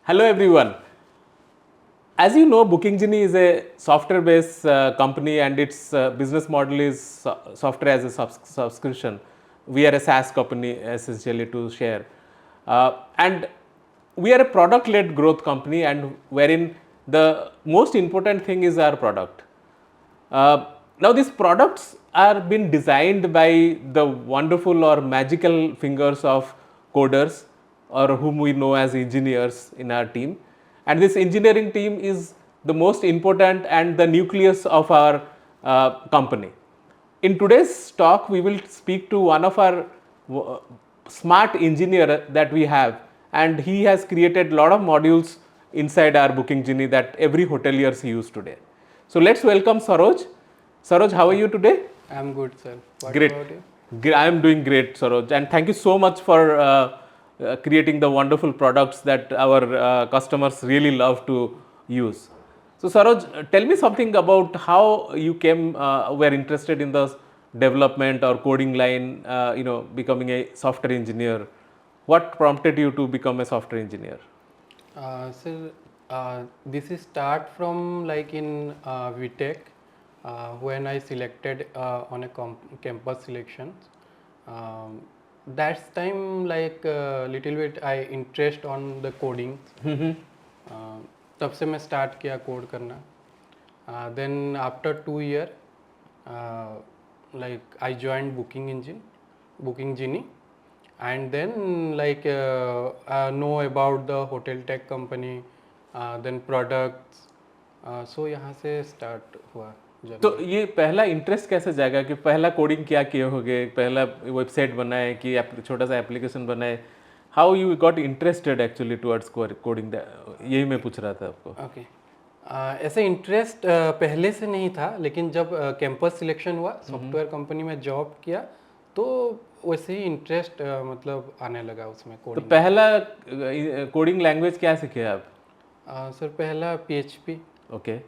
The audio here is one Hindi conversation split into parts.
Hello everyone. As you know, Booking Genie is a software-based company, and its business model is software as a subscription. We are a SaaS company essentially to share, and we are a product-led growth company, and wherein the most important thing is our product. Now these products are been designed by the wonderful or magical fingers of coders, or whom we know as engineers in our team, and this engineering team is the most important and the nucleus of our company. In today's talk, we will speak to one of our smart engineer that we have, and he has created a lot of modules inside our Booking Genie that every hoteliers use today. So let's welcome Saroj. Saroj, how are you today? I'm good, sir. What Great. about you? I am doing great, Saroj, and thank you so much for creating the wonderful products that our customers really love to use. So, Saroj, tell me something about how you were interested in the development or coding line, becoming a software engineer. What prompted you to become a software engineer? Sir, this is start from like in VTech when I selected on a campus selections. That's time like little bit I interest on the coding. तब से मैं start किया code करना. Then after 2 year, like I joined Booking Genie, and then like know about the hotel tech company, then products. So यहाँ से start हुआ journey. तो ये पहला इंटरेस्ट कैसे जाएगा कि पहला कोडिंग क्या किए होगे, पहला वेबसाइट बनाए कि छोटा सा एप्लीकेशन बनाए, how you got interested actually towards coding, यही मैं पूछ रहा था आपको. ओके ऐसे इंटरेस्ट पहले से नहीं था, लेकिन जब कैंपस सिलेक्शन हुआ, सॉफ्टवेयर कंपनी में जॉब किया, तो वैसे ही इंटरेस्ट मतलब आने लगा उसमें तो कोडिंग. पहला कोडिंग लैंग्वेज क्या सीखे आप? सर पहला PHP. ओके.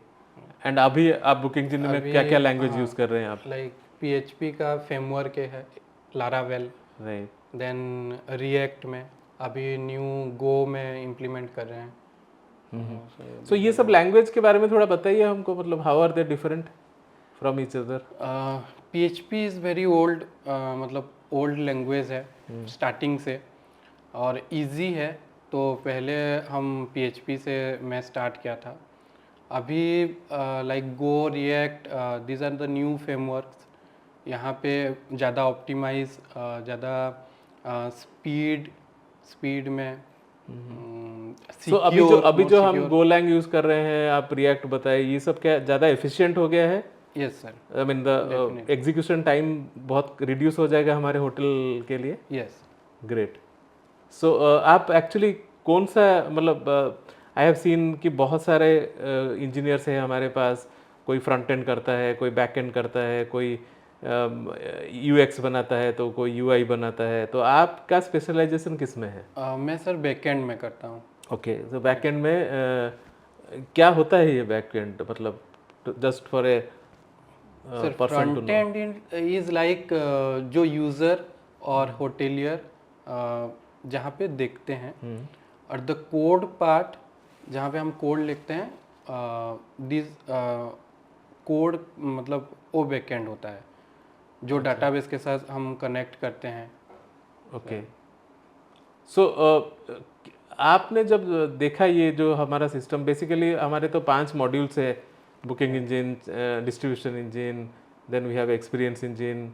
एंड अभी आप बुकिंग जिनी में क्या क्या लैंग्वेज यूज कर रहे हैं आप? लाइक PHP का फ्रेमवर्क है लारावेल, राइट. देन रिएक्ट में अभी न्यू गो में इम्प्लीमेंट कर रहे हैं. सो ये सब लैंग्वेज के बारे में थोड़ा बताइए हमको, मतलब how are they different from each other? PHP is very old, मतलब ओल्ड लैंग्वेज है स्टार्टिंग से, और इजी है. तो पहले हम PHP से मैं स्टार्ट किया था. अभी like go, react, these are the new frameworks. यहाँ पे ज़्यादा ऑप्टिमाइज, ज़्यादा स्पीड में. सो अभी जो हम गोलैंग यूज कर रहे हैं, आप रिएक्ट बताए, ये सब क्या ज़्यादा एफिशिएंट हो गया है? Yes sir. I mean the execution time बहुत रिड्यूस हो जाएगा हमारे होटल के लिए. यस. ग्रेट. सो आप एक्चुअली कौन सा, मतलब आई हैव सीन कि बहुत सारे इंजीनियर्स हैं हमारे पास, कोई फ्रंट एंड करता है, कोई बैक एंड करता है, कोई UX बनाता है, तो कोई UI बनाता है. तो आपका स्पेशलाइजेशन किस में है? मैं सर बैकएंड में करता हूँ. ओके. तो बैक एंड में क्या होता है ये बैक एंड, मतलब just for a sir front end is like जो यूज़र और होटेलियर जहाँ पे देखते हैं, और द कोड पार्ट जहाँ पे हम कोड लिखते हैं, दिस कोड मतलब वो बैकएंड होता है जो डाटाबेस के साथ हम कनेक्ट करते हैं. ओके. सो आपने जब देखा ये जो हमारा सिस्टम, बेसिकली हमारे तो 5 मॉड्यूल्स है, booking engine, distribution engine, then we have experience engine,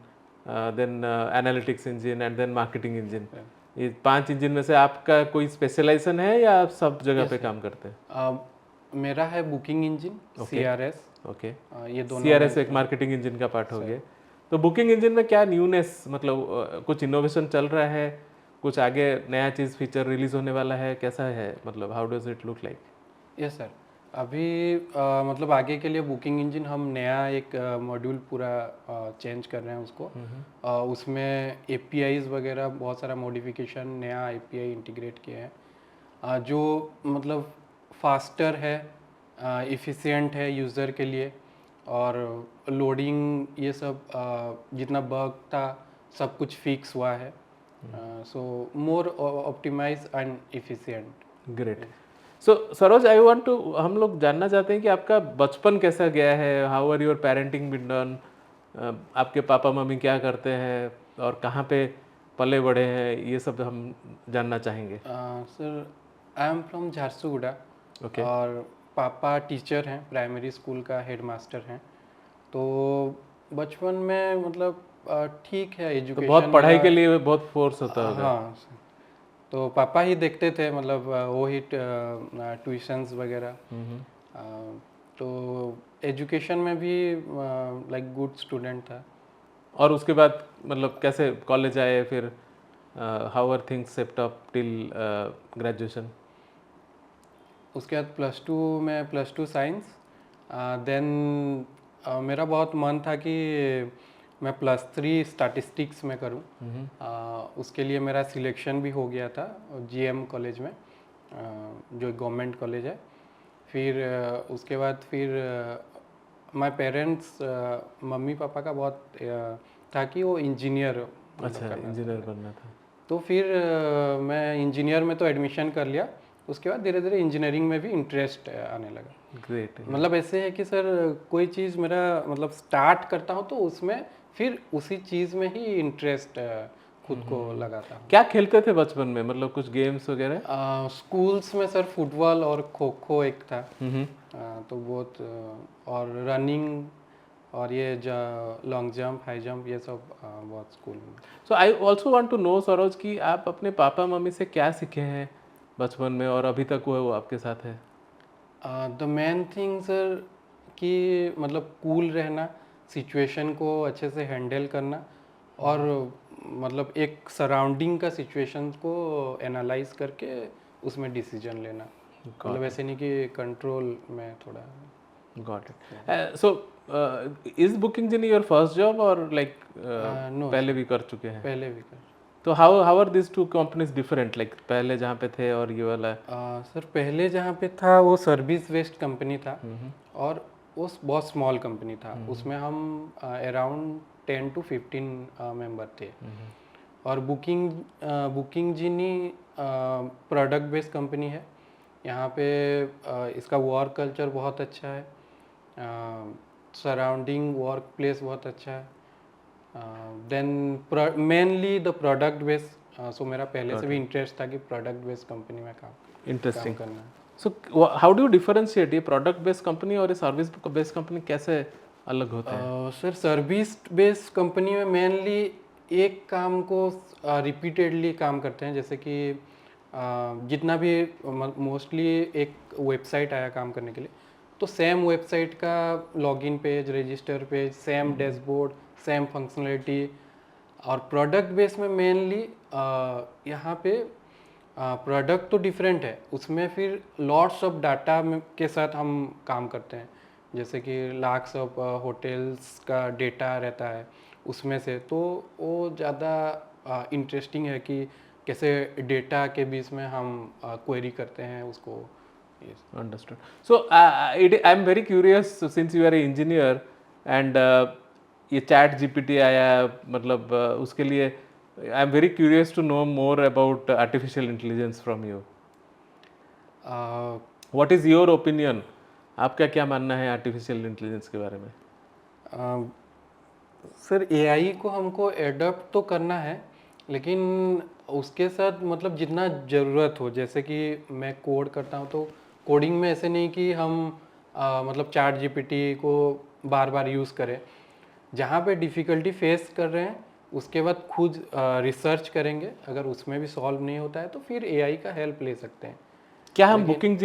then analytics engine, and then marketing engine. ये 5 इंजन में से आपका कोई स्पेशलाइजेशन है या आप सब जगह पे काम करते हैं? मेरा है बुकिंग इंजन, CRS. ओके. ये दोनों CRS एक मार्केटिंग इंजन का पार्ट हो गया. तो बुकिंग इंजन में क्या न्यूनेस, मतलब कुछ इनोवेशन चल रहा है, कुछ आगे नया चीज़ फीचर रिलीज होने वाला है, कैसा है, मतलब how does it look like? Yes sir. अभी मतलब आगे के लिए बुकिंग इंजन हम नया एक मॉड्यूल पूरा चेंज कर रहे हैं उसको. उसमें APIs वगैरह बहुत सारा मॉडिफिकेशन, नया API इंटीग्रेट किए हैं जो मतलब फास्टर है, इफ़िशिएंट है यूज़र के लिए, और लोडिंग ये सब जितना बग था सब कुछ फिक्स हुआ है. So more optimize and efficient. Great. So Saroj, I want to, हम लोग जानना चाहते हैं कि आपका बचपन कैसा गया है, how are your parenting been done, आपके पापा मम्मी क्या करते हैं और कहाँ पे पले बड़े हैं, ये सब हम जानना चाहेंगे. Sir I am from Jharsuguda okay. और पापा टीचर हैं, प्राइमरी स्कूल का हेडमास्टर हैं। तो बचपन में मतलब ठीक है, तो एजुकेशन बहुत पढ़ाई मेरा। के लिए बहुत फोर्स होता होगा. हाँ, तो पापा ही देखते थे, मतलब वो ही ट्यूशन्स वगैरह। अ, तो एजुकेशन में भी लाइक गुड स्टूडेंट था। और उसके बाद मतलब कैसे कॉलेज आए, फिर how are things set up till graduation. उसके बाद +2 साइंस। देन मेरा बहुत मन था कि मैं +3 स्टैटिस्टिक्स में करूं। उसके लिए मेरा सिलेक्शन भी हो गया था जीएम कॉलेज में, जो गवर्नमेंट कॉलेज है। फिर उसके बाद फिर माय पेरेंट्स, मम्मी पापा का बहुत था कि वो इंजीनियर अच्छा, करना इंजीनियर चाहते। बनना था. तो फिर मैं इंजीनियर में तो एडमिशन कर लिया। उसके बाद धीरे धीरे इंजीनियरिंग में भी इंटरेस्ट आने लगा। ग्रेट. मतलब ऐसे है कि सर कोई चीज़ मेरा मतलब स्टार्ट करता हूँ तो उसमें फिर उसी चीज़ में ही इंटरेस्ट खुद को लगाता हूँ। क्या खेलते थे बचपन में, मतलब कुछ गेम्स वगैरह? स्कूल्स में सर फुटबॉल और खो खो एक था। हम्म. तो बहुत और रनिंग और ये लॉन्ग जंप, हाई जंप, ये सब बहुत स्कूल में। So I also want to know Saroj कि आप अपने पापा मम्मी से क्या सीखे हैं बचपन में और अभी तक वो आपके साथ है. द मेन थिंग सर कि मतलब कूल रहना, सिचुएशन को अच्छे से हैंडल करना और मतलब एक सराउंडिंग का सिचुएशन को एनालाइज करके उसमें डिसीजन लेना। मतलब ऐसे नहीं कि कंट्रोल में थोड़ा। Got it. So is booking genie your first job और लाइक नो पहले सर, भी कर चुके हैं? पहले भी कर। तो how how are this two companies different, like पहले जहाँ पे थे और ये वाला? सर पहले जहाँ पे था वो सर्विस बेस्ड कंपनी था और वो बहुत स्मॉल कंपनी था। उसमें हम अराउंड 10 to 15 मेंबर थे। और बुकिंग जिनी प्रोडक्ट बेस्ड कंपनी है। यहाँ पे इसका वर्क कल्चर बहुत अच्छा है, सराउंडिंग वर्क प्लेस बहुत अच्छा है। Then mainly the product based, so मेरा पहले से भी इंटरेस्ट था कि प्रोडक्ट बेस्ड कंपनी में काम इंटरेस्टिंग. करना है। So how do you differentiate ये प्रोडक्ट बेस्ड कंपनी और ये सर्विस बेस्ड कंपनी कैसे अलग होते हैं? सर सर्विस बेस्ड कंपनी में मेनली एक काम को रिपीटेडली काम करते हैं। जैसे कि जितना भी मोस्टली एक वेबसाइट आया काम करने के लिए, तो सेम वेबसाइट का login page, register page, same dashboard, same functionality. और प्रोडक्ट बेस में मेनली यहाँ पे प्रोडक्ट तो डिफरेंट है, उसमें फिर लॉट्स ऑफ डाटा के साथ हम काम करते हैं। जैसे कि लाख्स ऑफ होटल्स का डेटा रहता है उसमें से, तो वो ज़्यादा इंटरेस्टिंग है कि कैसे डेटा के बीच में हम क्वेरी करते हैं उसको। Yes. Understood. So, I'm very curious since you are an engineer and ये चैट जीपीटी आया, मतलब उसके लिए I am very curious to know more about artificial intelligence from you. What is your opinion? आपका क्या मानना है आर्टिफिशियल इंटेलिजेंस के बारे में? सर एआई को हमको एडॉप्ट तो करना है, लेकिन उसके साथ मतलब जितना ज़रूरत हो। जैसे कि मैं कोड करता हूँ तो कोडिंग में ऐसे नहीं कि हम मतलब चैट जीपीटी को बार बार यूज़ करें। जहाँ पे डिफ़िकल्टी फेस कर रहे हैं उसके बाद खुद रिसर्च करेंगे। अगर उसमें भी सॉल्व नहीं होता है तो फिर एआई का हेल्प ले सकते हैं। क्या हम बुकिंग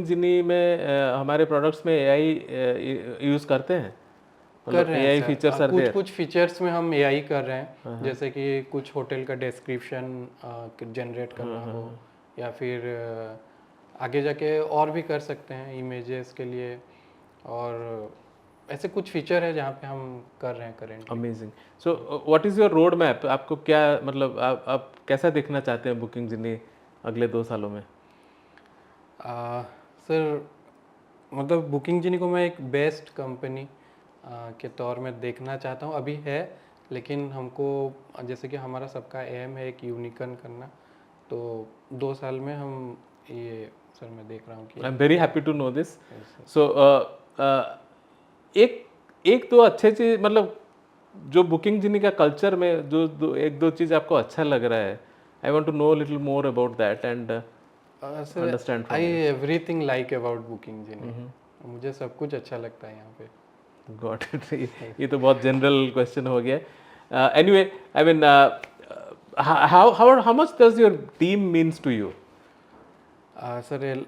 जिनी में हमारे प्रोडक्ट्स में एआई यूज़ करते हैं? कर मतलब रहे हैं एआई सर, फीचर्स आर कुछ देयर? कुछ फीचर्स में हम एआई कर रहे हैं। जैसे कि कुछ होटल का डिस्क्रिप्शन जनरेट करना हो, या फिर आगे जाके और भी कर सकते हैं इमेजेस के लिए। और ऐसे कुछ फीचर है जहाँ पे हम कर रहे हैं currently. Amazing. So what is your road map? आपको क्या मतलब आप कैसा देखना चाहते हैं बुकिंग जिनी अगले 2 सालों में? सर मतलब बुकिंग जिनी को मैं एक बेस्ट कंपनी के तौर में देखना चाहता हूँ। अभी है, लेकिन हमको जैसे कि हमारा सबका एम है एक यूनिकॉर्न करना, तो 2 साल में हम ये सर मैं देख रहा हूँ कि I am very happy to know this. So एक दो अच्छे चीज, मतलब जो बुकिंग जिनी का कल्चर में जो एक दो चीज आपको अच्छा लग रहा है, I want to know little more about that and sir understand I everything like about Booking Jini. मुझे सब कुछ अच्छा लगता है यहाँ पे. Got it. ये तो बहुत जनरल क्वेश्चन हो गया. Anyway, I mean how much does your team means to you? Sir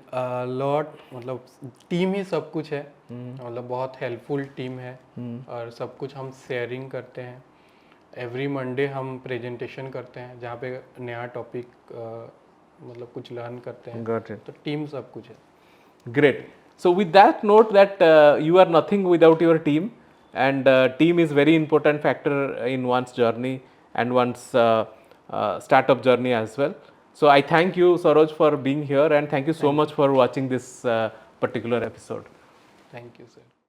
lot, मतलब टीम ही सब कुछ है. मतलब बहुत हेल्पफुल टीम है और सब कुछ हम शेयरिंग करते हैं. एवरी मंडे हम प्रेजेंटेशन करते हैं जहाँ पे नया टॉपिक मतलब कुछ लर्न करते हैं. Got it. तो टीम सब कुछ है. Great. So with that note that you are nothing without your team, and team is very important factor in one's journey and one's startup journey as well. So I thank you, Saroj, for being here, and thank you so much for watching this particular episode. Thank you sir.